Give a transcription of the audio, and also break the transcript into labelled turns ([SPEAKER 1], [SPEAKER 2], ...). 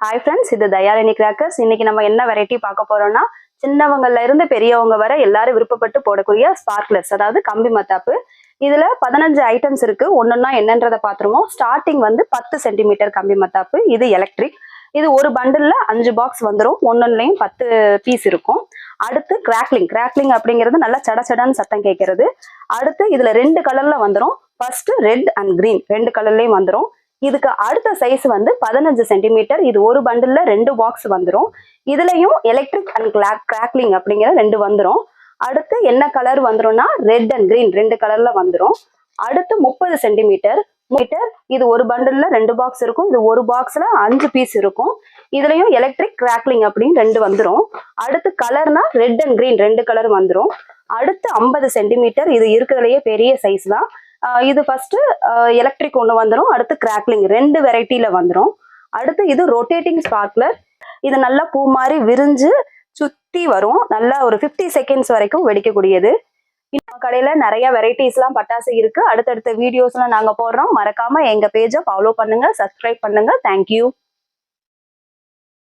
[SPEAKER 1] Hi friends, இது Dayalini crackers. இன்னைக்கு நம்ம என்ன வெரைட்டி பார்க்க போறோம்னா, சின்னவங்கள்ல இருந்து பெரியவங்க வரை எல்லாரும் விருப்பப்பட்டு போடக்கூடிய ஸ்பார்க்லர்ஸ், அதாவது கம்பி மத்தாப்பு. இதுல 15 ஐட்டம்ஸ் இருக்கு. ஒன்னொன்னா என்னன்றதை பார்த்துருவோம். ஸ்டார்டிங் வந்து 10 சென்டிமீட்டர் கம்பி மத்தாப்பு. இது எலக்ட்ரிக். இது ஒரு பண்டில்ல 5 பாக்ஸ் வந்துடும். ஒன்னொன்னுலையும் 10 பீஸ் இருக்கும். அடுத்து கிராக்லிங் அப்படிங்கிறது நல்லா சடச்சடன்னு சத்தம் கேட்கறது. அடுத்து இதுல 2 கலர்ல வந்துடும். ஃபர்ஸ்ட் ரெட் அண்ட் கிரீன் 2 கலர்லயும் வந்துடும். இதுக்கு அடுத்த சைஸ் வந்து 15 சென்டிமீட்டர். இது ஒரு பண்டில்ல 2 பாக்ஸ் வந்துடும். இதுலயும் எலக்ட்ரிக் அண்ட் கிராக்லிங் அப்படிங்கிற 2 வந்துடும். அடுத்து என்ன கலர் வந்துடும்னா ரெட் அண்ட் கிரீன் 2 கலர்ல வந்துடும். அடுத்து 30 சென்டிமீட்டர். இது ஒரு பண்டில்ல 2 பாக்ஸ் இருக்கும். இது ஒரு பாக்ஸ்ல 5 பீஸ் இருக்கும். இதுலயும் எலக்ட்ரிக் கிராக்லிங் அப்படின்னு 2 வந்துடும். அடுத்து கலர்னா ரெட் அண்ட் கிரீன் 2 கலர் வந்துடும். அடுத்து 50 சென்டிமீட்டர். இது இருக்கிறதுலயே பெரிய சைஸ் தான். இது ஃபர்ஸ்ட் எலக்ட்ரிக் ஒன்று வந்துடும். அடுத்து கிராக்லிங் 2 வெரைட்டியில வந்துடும். அடுத்து இது ரொட்டேட்டிங் ஸ்பார்க்லர். இது நல்லா பூ மாதிரி விரிஞ்சு சுத்தி வரும். நல்லா ஒரு 50 செகண்ட்ஸ் வரைக்கும் வெடிக்கக்கூடியது. நம்ம கடையில நிறைய வெரைட்டிஸ்லாம் பட்டாசு இருக்கு. அடுத்தடுத்த வீடியோஸ்லாம் நாங்க போடுறோம். மறக்காம எங்க பேஜை ஃபாலோ பண்ணுங்க, சப்ஸ்கிரைப் பண்ணுங்க. தேங்க்யூ.